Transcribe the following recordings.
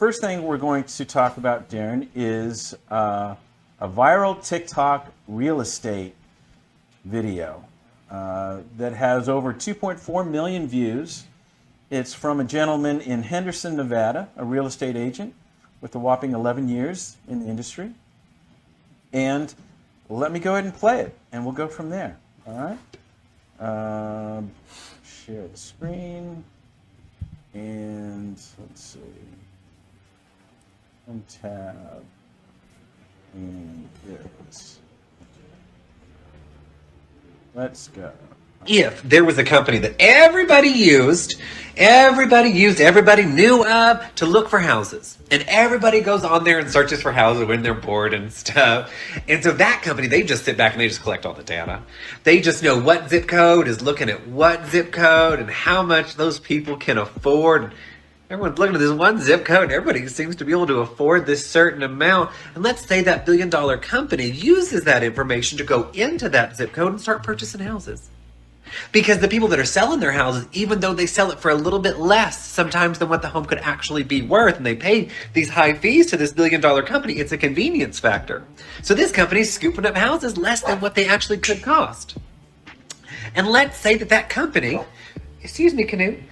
first thing we're going to talk about, Darren, is a viral TikTok real estate video that has over 2.4 million views. It's from a gentleman in Henderson, Nevada, a real estate agent with a whopping 11 years in the industry. And let me go ahead and play it, and we'll go from there. All right. Share the screen. And let's see. Untab. And there it is. Let's go. If there was a company that everybody knew of to look for houses, and everybody goes on there and searches for houses when they're bored and stuff, and so that company, they just sit back and they just collect all the data. They just know what zip code is looking at what zip code and how much those people can afford. Everyone's looking at this one zip code, and everybody seems to be able to afford this certain amount. And let's say that billion-dollar company uses that information to go into that zip code and start purchasing houses. Because the people that are selling their houses, even though they sell it for a little bit less sometimes than what the home could actually be worth, and they pay these high fees to this billion-dollar company, it's a convenience factor. So this company's scooping up houses less than what they actually could cost. And let's say that company,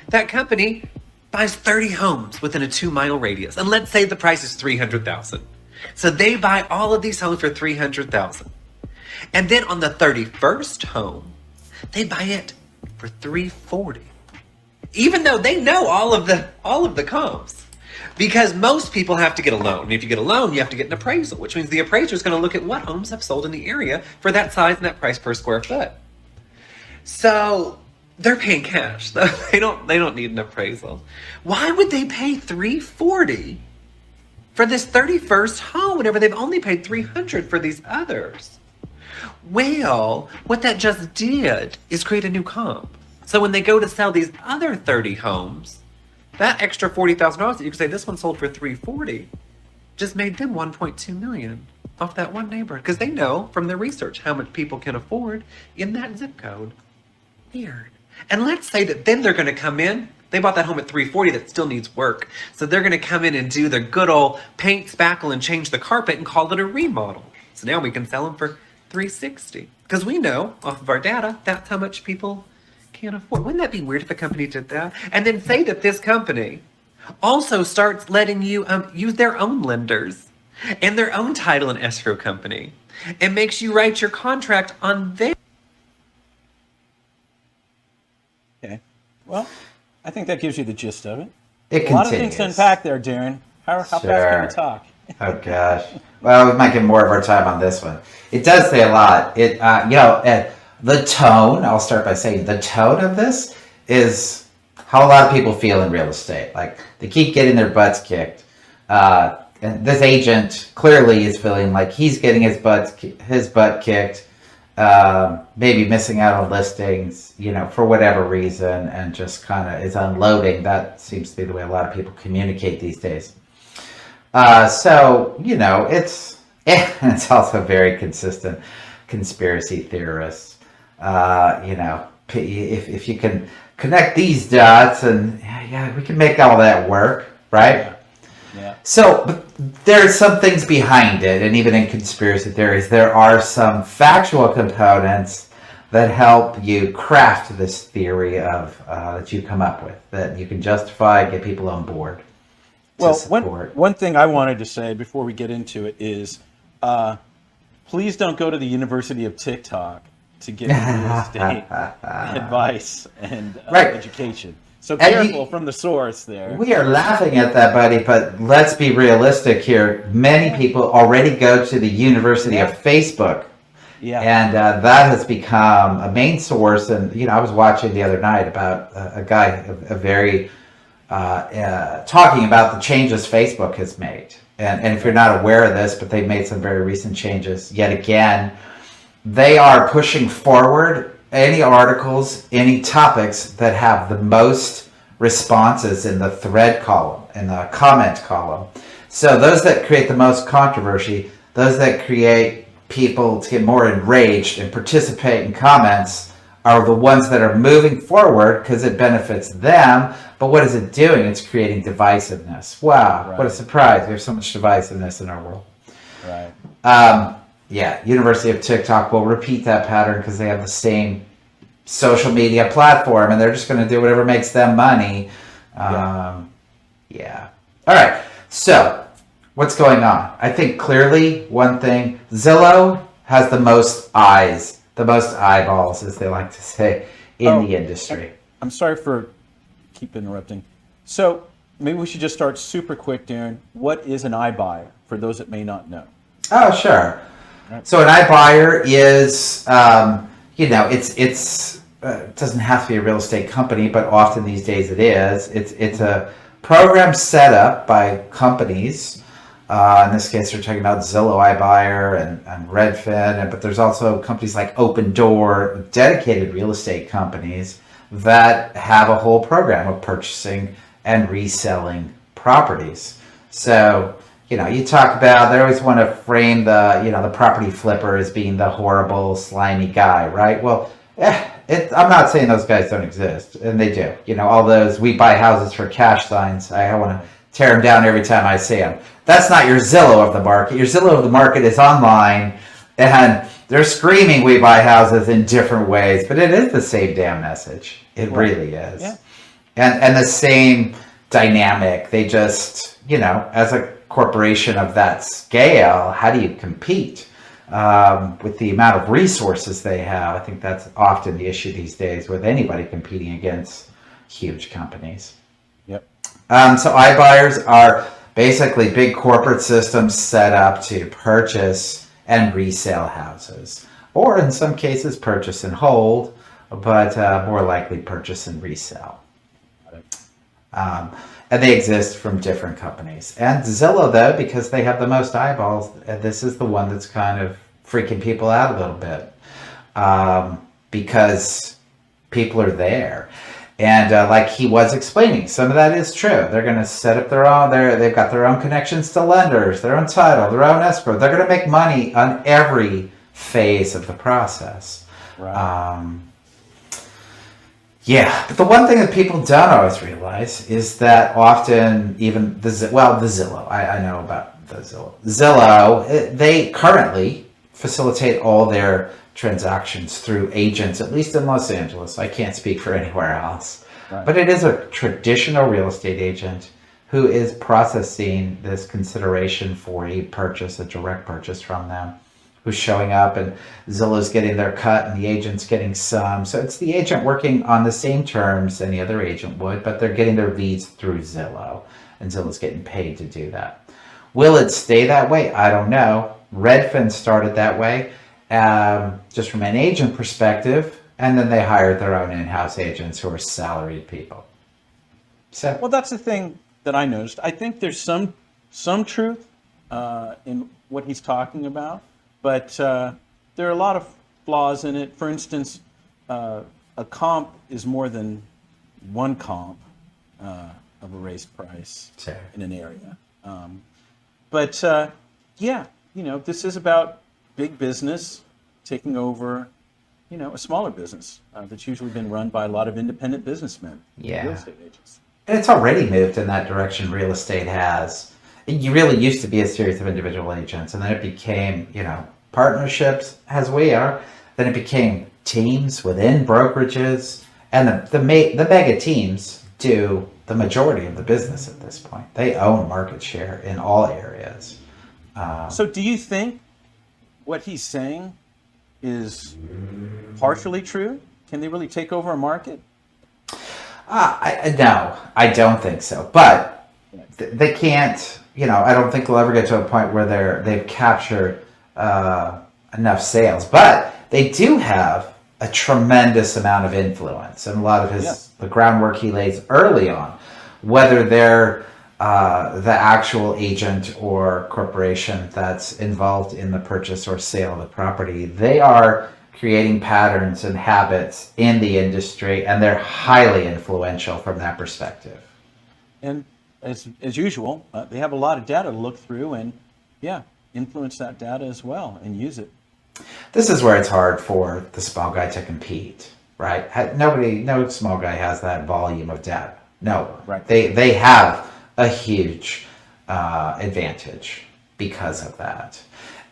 that company buys 30 homes within a 2-mile radius. And let's say the price is $300,000. So they buy all of these homes for $300,000. And then on the 31st home, they buy it for $340,000. Even though they know all of the comps. Because most people have to get a loan. And if you get a loan, you have to get an appraisal, which means the appraiser is going to look at what homes have sold in the area for that size and that price per square foot. So they're paying cash. They don't need an appraisal. Why would they pay $340,000 for this 31st home whenever they've only paid $300,000 for these others? Well, what that just did is create a new comp. So when they go to sell these other 30 homes, that extra $40,000 that you could say this one sold for $340,000 just made them $1.2 million off that one neighborhood, because they know from their research how much people can afford in that zip code. Weird. And let's say that then they're going to come in. They bought that home at $340,000 that still needs work. So they're going to come in and do their good old paint, spackle, and change the carpet and call it a remodel. So now we can sell them for $360,000. Because we know off of our data, that's how much people can afford. Wouldn't that be weird if a company did that? And then say that this company also starts letting you use their own lenders and their own title and escrow company, and makes you write your contract on their. Okay. Well, I think that gives you the gist of it. It A lot of things to unpack there, Darren. How fast can we talk? Oh gosh. Well, we might get more of our time on this one. It does say a lot. The tone, I'll start by saying the tone of this is how a lot of people feel in real estate. Like, they keep getting their butts kicked. And this agent clearly is feeling like he's getting his butt kicked, maybe missing out on listings, for whatever reason, and just kind of is unloading. That seems to be the way a lot of people communicate these days. It's also very consistent conspiracy theorists. If you can connect these dots, and we can make all that work, right? Yeah. So, but there's some things behind it, and even in conspiracy theories, there are some factual components that help you craft this theory of that you come up with, that you can justify, get people on board. Well, one thing I wanted to say before we get into it is, please don't go to the University of TikTok to get real estate advice and education. So careful from the source there. We are laughing at that, buddy, but let's be realistic here. Many people already go to the University of Facebook. Yeah. And that has become a main source. And, I was watching the other night about a guy, talking about the changes Facebook has made. And if you're not aware of this, but they've made some very recent changes yet again, they are pushing forward any articles, any topics that have the most responses in the thread column, in the comment column. So those that create the most controversy, those that create people to get more enraged and participate in comments, are the ones that are moving forward because it benefits them. But what is it doing? It's creating divisiveness. Wow, what a surprise. There's so much divisiveness in our world. Right. Yeah, University of TikTok will repeat that pattern because they have the same social media platform and they're just going to do whatever makes them money. Yeah. All right. So what's going on? I think clearly one thing, Zillow has the most eyes, the most eyeballs, as they like to say, in the industry. I'm sorry for keep interrupting. So maybe we should just start super quick, Darren. What is an iBuyer for those that may not know? Oh, sure. Right. So an iBuyer is, it doesn't have to be a real estate company, but often these days it is. It's a program set up by companies. In this case, we're talking about Zillow, iBuyer, and Redfin, but there's also companies like Open Door, dedicated real estate companies that have a whole program of purchasing and reselling properties. So, you talk about, they always want to frame the property flipper as being the horrible, slimy guy, right? Well, I'm not saying those guys don't exist, and they do. All those "we buy houses for cash" signs, I want to tear them down every time I see them. That's not your Zillow of the market. Your Zillow of the market is online, and they're screaming "we buy houses" in different ways, but it is the same damn message. It really is. Yeah. And the same dynamic. They just, as a corporation of that scale, how do you compete with the amount of resources they have? I think that's often the issue these days with anybody competing against huge companies. Yep. So iBuyers are basically big corporate systems set up to purchase and resell houses, or in some cases purchase and hold, but more likely purchase and resell. And they exist from different companies. And Zillow, though, because they have the most eyeballs, this is the one that's kind of freaking people out a little bit, because people are there. And like he was explaining, some of that is true. They're going to set up their own, they've got their own connections to lenders, their own title, their own escrow. They're going to make money on every phase of the process. Right. Yeah, but the one thing that people don't always realize is that often even the Zillow, I know about the Zillow, they currently facilitate all their transactions through agents, at least in Los Angeles. I can't speak for anywhere else. Right. But it is a traditional real estate agent who is processing this consideration for a purchase, a direct purchase from them, who's showing up, and Zillow's getting their cut and the agent's getting some. So it's the agent working on the same terms any other agent would, but they're getting their leads through Zillow, and Zillow's getting paid to do that. Will it stay that way? I don't know. Redfin started that way, just from an agent perspective, and then they hired their own in-house agents who are salaried people. So, well, that's the thing that I noticed. I think there's some truth in what he's talking about. But there are a lot of flaws in it. For instance, a comp is more than one comp of a raised price in an area. This is about big business taking over, a smaller business that's usually been run by a lot of independent businessmen, real estate agents. And it's already moved in that direction. Real estate has. You really used to be a series of individual agents, and then it became, partnerships, as we are. Then it became teams within brokerages, and the mega teams do the majority of the business at this point. They own market share in all areas. So do you think what he's saying is partially true? Can they really take over a market? No, I don't think so. But they can't. I don't think they'll ever get to a point where they've captured enough sales. But they do have a tremendous amount of influence, and a lot of the groundwork he lays early on, whether they're the actual agent or corporation that's involved in the purchase or sale of the property. They are creating patterns and habits in the industry, and they're highly influential from that perspective. And as usual, they have a lot of data to look through and, influence that data as well and use it. This is where it's hard for the small guy to compete, right? No small guy has that volume of data. No, Right. They have a huge advantage because of that.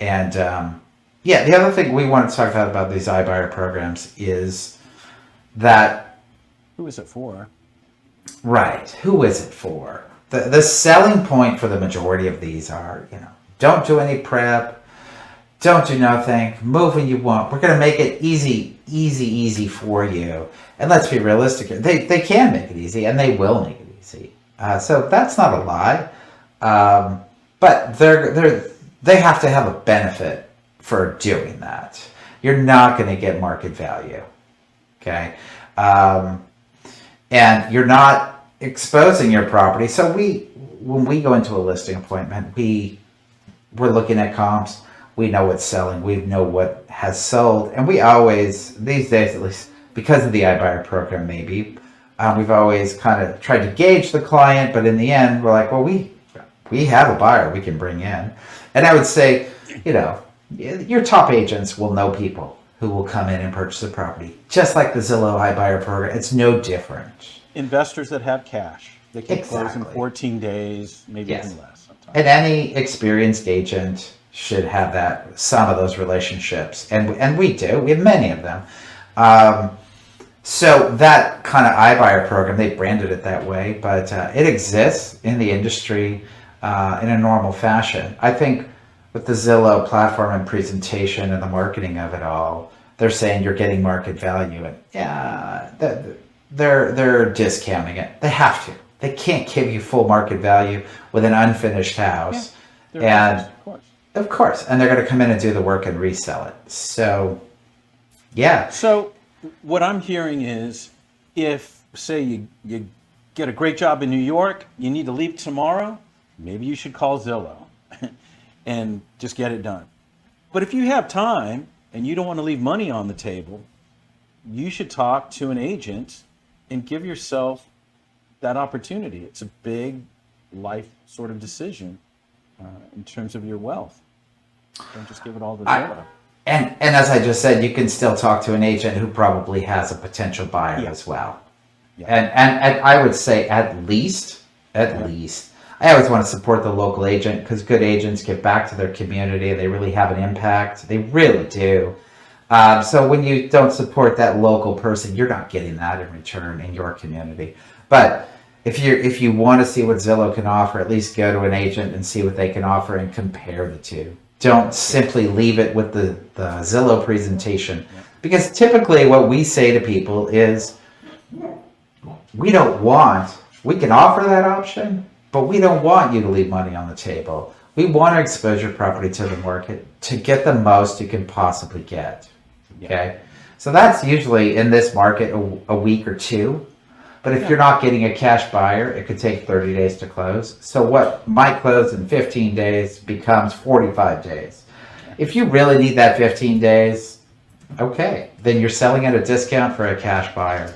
And the other thing we want to talk about these iBuyer programs is that, Who is it for? right, who is it for? The selling point for the majority of these are, don't do any prep, don't do nothing, move when you want. We're going to make it easy for you. And let's be realistic. They can make it easy, and they will make it easy. So that's not a lie. But they have to have a benefit for doing that. You're not going to get market value. Okay. And you're not exposing your property. So when we go into a listing appointment, we're looking at comps. We know what's selling. We know what has sold. And we always, these days at least, because of the iBuyer program maybe, we've always kind of tried to gauge the client. But in the end, we're like, well, we have a buyer we can bring in. And I would say, your top agents will know people who will come in and purchase a property. Just like the Zillow iBuyer program, it's no different. Investors that have cash. They can close in Exactly. 14 days, maybe Yes. even less sometimes. And any experienced agent should have some of those relationships. And we do. We have many of them. So that kind of iBuyer program, they branded it that way, but it exists in the industry in a normal fashion. I think with the Zillow platform and presentation and the marketing of it all, they're saying you're getting market value. And yeah, they're discounting it. They have to. They can't give you full market value with an unfinished house. Yeah, and of course. Of course. And they're going to come in and do the work and resell it. So, yeah. So what I'm hearing is, if, say, you get a great job in New York, you need to leave tomorrow, maybe you should call Zillow and just get it done. But if you have time and you don't want to leave money on the table, you should talk to an agent and give yourself that opportunity. It's a big life sort of decision in terms of your wealth. Don't just give it all to Zillow. And as I just said, you can still talk to an agent who probably has a potential buyer as well. Yeah. And I would say at least, I always want to support the local agent, because good agents give back to their community. They really have an impact. They really do. So when you don't support that local person, you're not getting that in return in your community. But if you want to see what Zillow can offer, at least go to an agent and see what they can offer and compare the two. Don't simply leave it with the Zillow presentation. Because typically what we say to people is, we can offer that option, but we don't want you to leave money on the table. We want to expose your property to the market to get the most you can possibly get. Okay? So that's usually in this market a week or two. But if you're not getting a cash buyer, it could take 30 days to close. So what might close in 15 days becomes 45 days. If you really need that 15 days, okay, then you're selling at a discount for a cash buyer.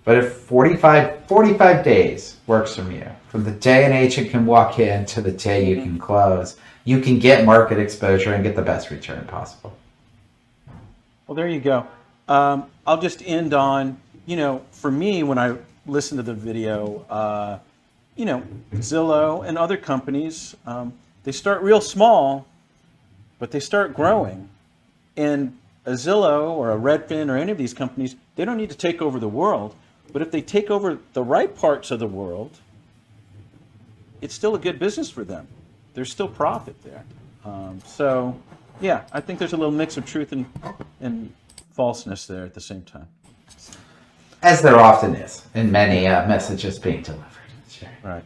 But if 45 days works from you, from the day an agent can walk in to the day you can close, you can get market exposure and get the best return possible. Well, there you go. I'll just end on, for me, when I listen to the video, Zillow and other companies, they start real small, but they start growing. And a Zillow or a Redfin or any of these companies, they don't need to take over the world. But if they take over the right parts of the world, it's still a good business for them. There's still profit there. I think there's a little mix of truth and falseness there at the same time. As there often is in many messages being delivered. Sure. Right.